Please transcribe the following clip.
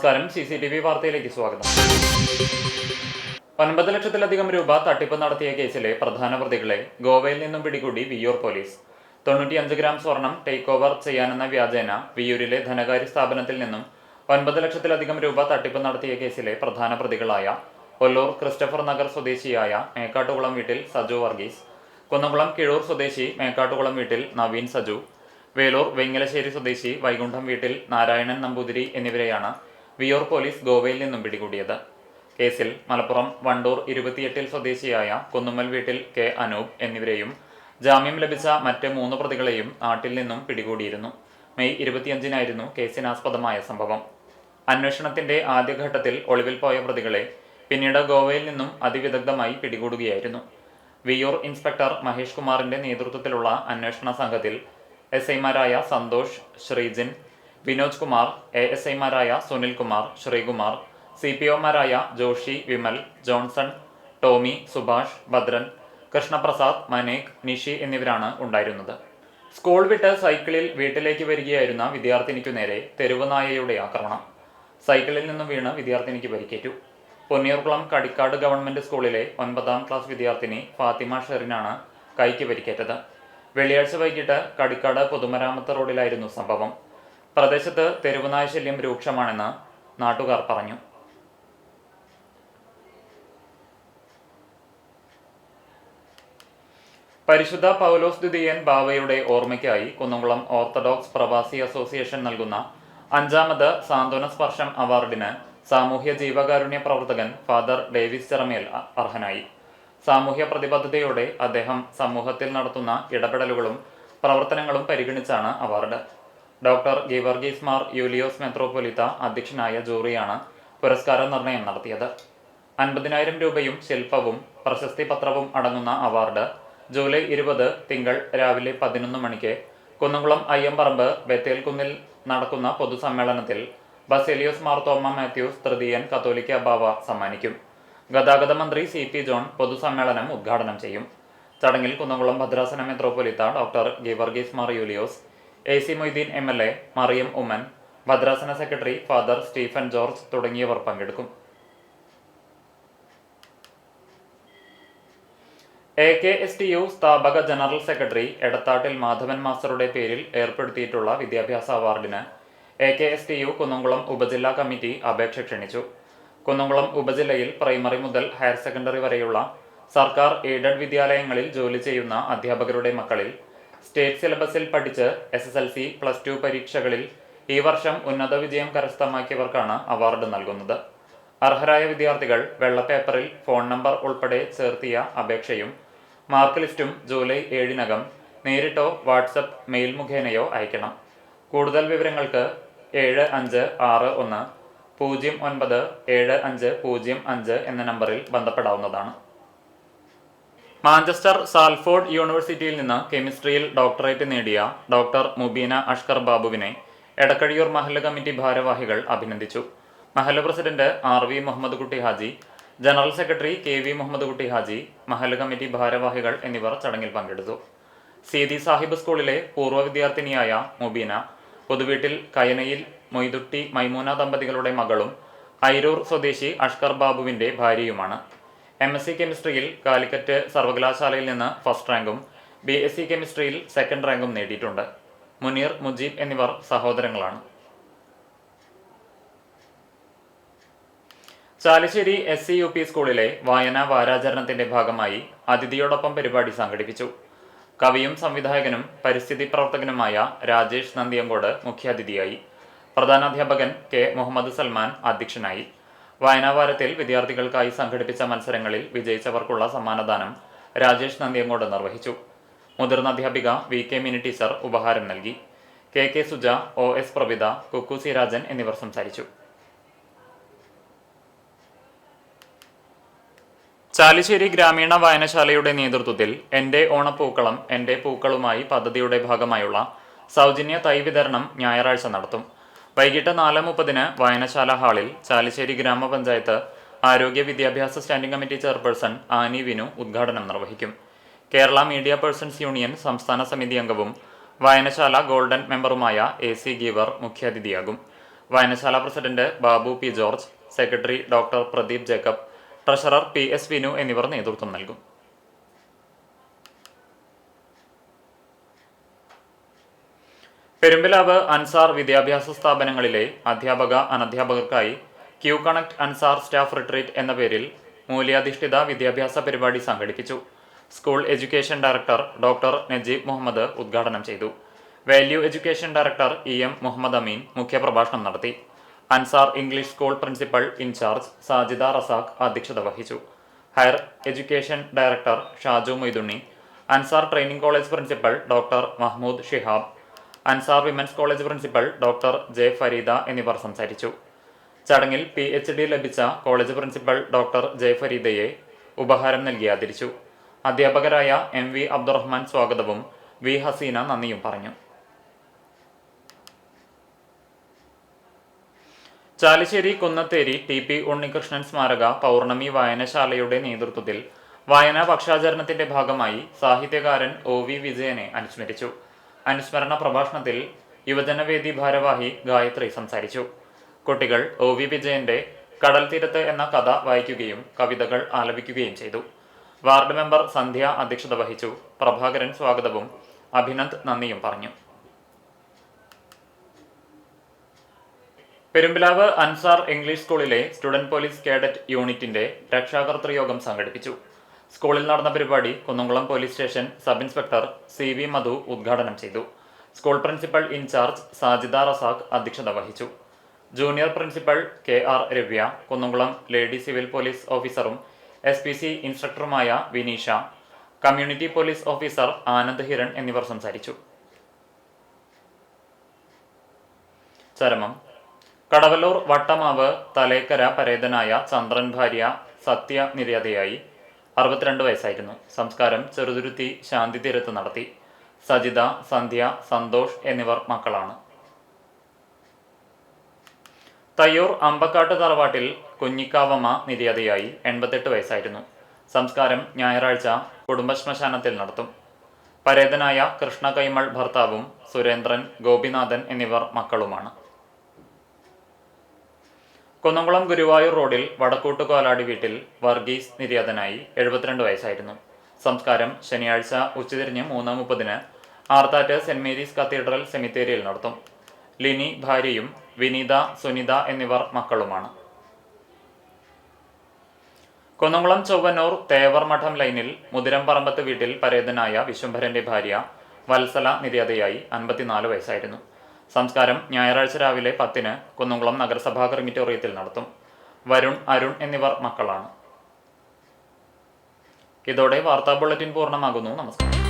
നമസ്കാരം. CCTV വാർത്തയിലേക്ക് സ്വാഗതം. 9 ലക്ഷത്തിലധികം രൂപ തട്ടിപ്പ് നടത്തിയ കേസിലെ പ്രധാന പ്രതികളെ ഗോവയിൽ നിന്നും പിടികൂടി വിയ്യൂർ പോലീസ്. 95 ഗ്രാം സ്വർണം ടേക്ക് ഓവർ ചെയ്യാനെന്ന വ്യാജേന വിയ്യൂരിലെ ധനകാര്യ സ്ഥാപനത്തിൽ നിന്നും 9 ലക്ഷത്തിലധികം രൂപ തട്ടിപ്പ് നടത്തിയ കേസിലെ പ്രധാന പ്രതികളായ ഒല്ലൂർ ക്രിസ്റ്റഫർ നഗർ സ്വദേശിയായ മേക്കാട്ടുകുളം വീട്ടിൽ സജു വർഗീസ്, കുന്നംകുളം കിഴൂർ സ്വദേശി മേക്കാട്ടുകുളം വീട്ടിൽ നവീൻ സജു, വേലൂർ വെങ്ങലശ്ശേരി സ്വദേശി വൈകുണ്ഠം വീട്ടിൽ നാരായണൻ നമ്പൂതിരി എന്നിവരെയാണ് വിയ്യൂർ പോലീസ് ഗോവയിൽ നിന്നും പിടികൂടിയത്. കേസിൽ മലപ്പുറം വണ്ടൂർ 28 സ്വദേശിയായ കുന്നുമ്മൽ വീട്ടിൽ കെ അനൂപ് എന്നിവരെയും ജാമ്യം ലഭിച്ച മറ്റ് 3 പ്രതികളെയും നാട്ടിൽ നിന്നും പിടികൂടിയിരുന്നു. മെയ് 25-നായിരുന്നു കേസിനാസ്പദമായ സംഭവം. അന്വേഷണത്തിന്റെ ആദ്യഘട്ടത്തിൽ ഒളിവിൽ പോയ പ്രതികളെ പിന്നീട് ഗോവയിൽ നിന്നും അതിവിദഗ്ധമായി പിടികൂടുകയായിരുന്നു. വിയ്യൂർ ഇൻസ്പെക്ടർ മഹേഷ് കുമാറിന്റെ നേതൃത്വത്തിലുള്ള അന്വേഷണ സംഘത്തിൽ SI-മാരായ സന്തോഷ്, ശ്രീജിൻ, വിനോജ് കുമാർ, ASI-മാരായ സുനിൽ കുമാർ, ശ്രീകുമാർ, CPO-മാരായ ജോഷി, വിമൽ, ജോൺസൺ, ടോമി, സുഭാഷ്, ഭദ്രൻ, കൃഷ്ണപ്രസാദ്, മനേക്, നിഷി എന്നിവരാണ് ഉണ്ടായിരുന്നത്. സ്കൂൾ വിട്ട് സൈക്കിളിൽ വീട്ടിലേക്ക് വരികയായിരുന്ന വിദ്യാർത്ഥിനിക്കു നേരെ തെരുവ് നായയുടെ ആക്രമണം. സൈക്കിളിൽ നിന്നും വീണ് വിദ്യാർത്ഥിനിക്ക് പരിക്കേറ്റു. പൊന്നിയൂർകുളം കടിക്കാട് ഗവൺമെന്റ് സ്കൂളിലെ 9ാം ക്ലാസ് വിദ്യാർത്ഥിനി ഫാത്തിമ ഷെറിനാണ് കൈക്ക് പരിക്കേറ്റത്. വെള്ളിയാഴ്ച വൈകിട്ട് കടിക്കാട് പൊതുമരാമത്ത് റോഡിലായിരുന്നു സംഭവം. പ്രദേശത്ത് തെരുവുനായ ശല്യം രൂക്ഷമാണെന്ന് നാട്ടുകാർ പറഞ്ഞു. പരിശുദ്ധ പൗലോസ് ദ്വിതീയൻ ബാവയുടെ ഓർമ്മയ്ക്കായി കുന്നംകുളം ഓർത്തഡോക്സ് പ്രവാസി അസോസിയേഷൻ നൽകുന്ന 5ാമത് സാന്ത്വന സ്പർശം അവാർഡിന് സാമൂഹ്യ ജീവകാരുണ്യ പ്രവർത്തകൻ ഫാദർ ഡേവിസ് ചെറമേൽ അർഹനായി. സാമൂഹ്യ പ്രതിബദ്ധതയോടെ അദ്ദേഹം സമൂഹത്തിൽ നടത്തുന്ന ഇടപെടലുകളും പ്രവർത്തനങ്ങളും പരിഗണിച്ചാണ് അവാർഡ്. ഡോക്ടർ ഗീവർഗീസ് മാർ യൂലിയോസ് മെത്രോപൊലിത്ത അധ്യക്ഷനായ ജൂറിയാണ് പുരസ്കാര നിർണയം നടത്തിയത്. 50,000 രൂപയും ശില്പവും പ്രശസ്തി പത്രവും അടങ്ങുന്ന അവാർഡ് ജൂലൈ 20 തിങ്കൾ രാവിലെ 11 മണിക്ക് കുന്നംകുളം അയ്യമ്പറമ്പ് ബത്തേൽക്കുന്നിൽ നടക്കുന്ന പൊതുസമ്മേളനത്തിൽ ബസേലിയോസ് മാർ തോമ മാത്യൂസ് തൃതീയൻ കത്തോലിക്ക ബാവ സമ്മാനിക്കും. ഗതാഗത മന്ത്രി CP ജോൺ പൊതുസമ്മേളനം ഉദ്ഘാടനം ചെയ്യും. ചടങ്ങിൽ കുന്നംകുളം ഭദ്രാസന മെത്രോപൊലിത്ത doctor Geevarghese Mar Yulios, AC Moideen MLA, Mariam Oommen, ഭദ്രാസന സെക്രട്ടറി ഫാദർ സ്റ്റീഫൻ ജോർജ് തുടങ്ങിയവർ പങ്കെടുക്കും. AKSTU സ്ഥാപക ജനറൽ സെക്രട്ടറി എടത്താട്ടിൽ മാധവൻ മാസ്റ്ററുടെ പേരിൽ ഏർപ്പെടുത്തിയിട്ടുള്ള വിദ്യാഭ്യാസ അവാർഡിന് AKSTU കുന്നംകുളം ഉപജില്ലാ കമ്മിറ്റി അപേക്ഷ ക്ഷണിച്ചു. കുന്നംകുളം ഉപജില്ലയിൽ പ്രൈമറി മുതൽ ഹയർ സെക്കൻഡറി വരെയുള്ള സർക്കാർ എയ്ഡഡ് വിദ്യാലയങ്ങളിൽ ജോലി ചെയ്യുന്ന അധ്യാപകരുടെ മക്കളിൽ സ്റ്റേറ്റ് സിലബസിൽ പഠിച്ച് SSLC, +2 പരീക്ഷകളിൽ ഈ വർഷം ഉന്നത വിജയം കരസ്ഥമാക്കിയവർക്കാണ് അവാർഡ് നൽകുന്നത്. അർഹരായ വിദ്യാർത്ഥികൾ വെള്ള പേപ്പറിൽ ഫോൺ നമ്പർ ഉൾപ്പെടെ ചേർത്തിയ അപേക്ഷയും മാർക്ക് ലിസ്റ്റും ജൂലൈ 7-നകം നേരിട്ടോ വാട്സപ്പ്, മെയിൽ മുഖേനയോ അയക്കണം. കൂടുതൽ വിവരങ്ങൾക്ക് 7561097505 എന്ന നമ്പറിൽ ബന്ധപ്പെടാവുന്നതാണ്. മാഞ്ചസ്റ്റർ സാൽഫോർഡ് യൂണിവേഴ്സിറ്റിയിൽ നിന്ന് കെമിസ്ട്രിയിൽ ഡോക്ടറേറ്റ് നേടിയ ഡോക്ടർ മുബീന അഷ്കർ ബാബുവിനെ എടക്കഴിയൂർ മഹല്ല് കമ്മിറ്റി ഭാരവാഹികൾ അഭിനന്ദിച്ചു. മഹല്ല് president RV Muhammad Kutty Haji, general secretary KV Muhammad Kutty Haji, മഹല്ല് കമ്മിറ്റി ഭാരവാഹികൾ എന്നിവർ ചടങ്ങിൽ പങ്കെടുത്തു. സീതി സാഹിബ് സ്കൂളിലെ പൂർവ്വ വിദ്യാർത്ഥിനിയായ മുബീന പൊതുവീട്ടിൽ കയനയിൽ മൊയ്തുട്ടി മൈമൂന ദമ്പതികളുടെ മകളും ഐരൂർ സ്വദേശി അഷ്കർ ബാബുവിന്റെ ഭാര്യയുമാണ്. MSc കെമിസ്ട്രിയിൽ കാലിക്കറ്റ് സർവകലാശാലയിൽ നിന്ന് ഫസ്റ്റ് റാങ്കും BSc കെമിസ്ട്രിയിൽ സെക്കൻഡ് റാങ്കും നേടിയിട്ടുണ്ട്. മുനീർ, മുജീബ് എന്നിവർ സഹോദരങ്ങളാണ്. ചാലിശ്ശേരി SCUP സ്കൂളിലെ വായനാ വാരാചരണത്തിന്റെ ഭാഗമായി അതിഥിയോടൊപ്പം പരിപാടി സംഘടിപ്പിച്ചു. കവിയും സംവിധായകനും പരിസ്ഥിതി പ്രവർത്തകനുമായ രാജേഷ് നന്ദിയങ്കോട് മുഖ്യാതിഥിയായി. പ്രധാനാധ്യാപകൻ K മുഹമ്മദ് സൽമാൻ അധ്യക്ഷനായി. വായനാവാരത്തിൽ വിദ്യാർത്ഥികൾക്കായി സംഘടിപ്പിച്ച മത്സരങ്ങളിൽ വിജയിച്ചവർക്കുള്ള സമ്മാനദാനം രാജേഷ് നന്ദിയങ്കോട് നിർവഹിച്ചു. മുതിർന്ന അധ്യാപിക VK മിനി ടീച്ചർ ഉപഹാരം നൽകി. KK Suja, OS Prabhitha, Kukku C Rajan എന്നിവർ സംസാരിച്ചു. ചാലിശ്ശേരി ഗ്രാമീണ വായനശാലയുടെ നേതൃത്വത്തിൽ എൻ്റെ ഓണപ്പൂക്കളം എൻ്റെ പൂക്കളുമായി പദ്ധതിയുടെ ഭാഗമായുള്ള സൗജന്യ തൈ വിതരണം ഞായറാഴ്ച നടത്തും. വൈകിട്ട് 4:30 വായനശാല ഹാളിൽ ചാലിശ്ശേരി ഗ്രാമപഞ്ചായത്ത് ആരോഗ്യ വിദ്യാഭ്യാസ standing committee chairperson Annie Vinu ഉദ്ഘാടനം നിർവഹിക്കും. കേരള മീഡിയ പേഴ്സൺസ് യൂണിയൻ സംസ്ഥാന സമിതി അംഗവും വായനശാല ഗോൾഡൻ മെമ്പറുമായ AC ഗീവർ മുഖ്യാതിഥിയാകും. വായനശാല president Babu P George, secretary doctor Pradeep Jacob, treasurer PS Vinu എന്നിവർ നേതൃത്വം നൽകും. പെരുമ്പിലാവ് അൻസാർ വിദ്യാഭ്യാസ സ്ഥാപനങ്ങളിലെ അധ്യാപക അനധ്യാപകർക്കായി Q connect Ansar staff retreat എന്ന പേരിൽ മൂല്യാധിഷ്ഠിത വിദ്യാഭ്യാസ പരിപാടി സംഘടിപ്പിച്ചു. School education director doctor Najeeb Muhammad ഉദ്ഘാടനം ചെയ്തു. Value education director EM Muhammad Ameen മുഖ്യപ്രഭാഷണം നടത്തി. Ansar English school principal in charge Sajida Razak അധ്യക്ഷത വഹിച്ചു. Higher education director Shaju Moythunni, Ansar training college principal doctor Mahmood Shihab, Ansar women's college principal doctor J Fareeda എന്നിവർ സംസാരിച്ചു. ചടങ്ങിൽ PhD ലഭിച്ച കോളേജ് പ്രിൻസിപ്പൽ ഡോക്ടർ J ഫരീദയെ ഉപഹാരം നൽകി ആദരിച്ചു. അധ്യാപകരായ MV അബ്ദുറഹ്മാൻ സ്വാഗതവും V ഹസീന നന്ദിയും പറഞ്ഞു. ചാലിശ്ശേരി കുന്നത്തേരി TP ഉണ്ണികൃഷ്ണൻ സ്മാരക പൗർണമി വായനശാലയുടെ നേതൃത്വത്തിൽ വായനാ പക്ഷാചരണത്തിന്റെ ഭാഗമായി സാഹിത്യകാരൻ OV വിജയനെ അനുസ്മരിച്ചു. അനുസ്മരണ പ്രഭാഷണത്തിൽ യുവജനവേദി ഭാരവാഹി ഗായത്രി സംസാരിച്ചു. കുട്ടികൾ OV വിജയന്റെ കടൽ തീരത്ത് എന്ന കഥ വായിക്കുകയും കവിതകൾ ആലപിക്കുകയും ചെയ്തു. വാർഡ് മെമ്പർ സന്ധ്യ അധ്യക്ഷത വഹിച്ചു. പ്രഭാകരൻ സ്വാഗതവും അഭിനന്ദ് നന്ദിയും പറഞ്ഞു. പെരുമ്പിലാവ് അൻസാർ ഇംഗ്ലീഷ് സ്കൂളിലെ സ്റ്റുഡന്റ് പോലീസ് കേഡറ്റ് യൂണിറ്റിന്റെ രക്ഷാകർതൃ യോഗം സംഘടിപ്പിച്ചു. സ്കൂളിൽ നടന്ന പരിപാടി Kunnamkulam police station sub inspector CV Madhu ഉദ്ഘാടനം ചെയ്തു. School principal in charge Sajida Razak അധ്യക്ഷത വഹിച്ചു. Junior principal KR Ravya, Kunnamkulam lady civil police ഓഫീസറും SPC ഇൻസ്ട്രക്ടറുമായ Vineesha, community police officer Anand Hiran എന്നിവർ സംസാരിച്ചു. ചരമം. കടവല്ലൂർ വട്ടമാവ് തലേക്കര പരേതനായ ചന്ദ്രൻ ഭാര്യ സത്യ നിര്യാതയായി. 62 വയസ്സായിരുന്നു. സംസ്കാരം ചെറുതുരുത്തി ശാന്തി തീരത്ത് നടത്തി. സജിത, സന്ധ്യ, സന്തോഷ് എന്നിവർ മക്കളാണ്. തയ്യൂർ അമ്പക്കാട്ട് തറവാട്ടിൽ കുഞ്ഞിക്കാവമ്മ നിര്യാതയായി. 88 വയസ്സായിരുന്നു. സംസ്കാരം ഞായറാഴ്ച കുടുംബശ്മശാനത്തിൽ നടത്തും. പരേതനായ കൃഷ്ണ കൈമൾ ഭർത്താവും സുരേന്ദ്രൻ, ഗോപിനാഥൻ എന്നിവർ മക്കളുമാണ്. കുന്നംകുളം ഗുരുവായൂർ റോഡിൽ വടക്കൂട്ട് കോലാടി വീട്ടിൽ വർഗീസ് നിര്യാതനായി. 72 വയസ്സായിരുന്നു. സംസ്കാരം ശനിയാഴ്ച ഉച്ചതിരിഞ്ഞ് 3:30 ആർത്താറ്റ് സെന്റ് മേരീസ് കത്തീഡ്രൽ സെമിത്തേരിയിൽ നടത്തും. ലിനി ഭാര്യയും വിനീത, സുനിത എന്നിവർ മക്കളുമാണ്. കുന്നംകുളം ചൊവ്വന്നൂർ തേവർ മഠം ലൈനിൽ മുതിരംപറമ്പത്ത് വീട്ടിൽ പരേതനായ വിശ്വംഭരന്റെ ഭാര്യ വത്സല നിര്യാതയായി. 54 വയസ്സായിരുന്നു. സംസ്കാരം ഞായറാഴ്ച രാവിലെ 10 കുന്നംകുളം നഗരസഭാ ക്രിമിറ്റോറിയത്തിൽ നടത്തും. വരുൺ, അരുൺ എന്നിവർ മക്കളാണ്. ഇതോടെ വാർത്താ ബുള്ളറ്റിൻ പൂർണ്ണമാകുന്നു. നമസ്കാരം.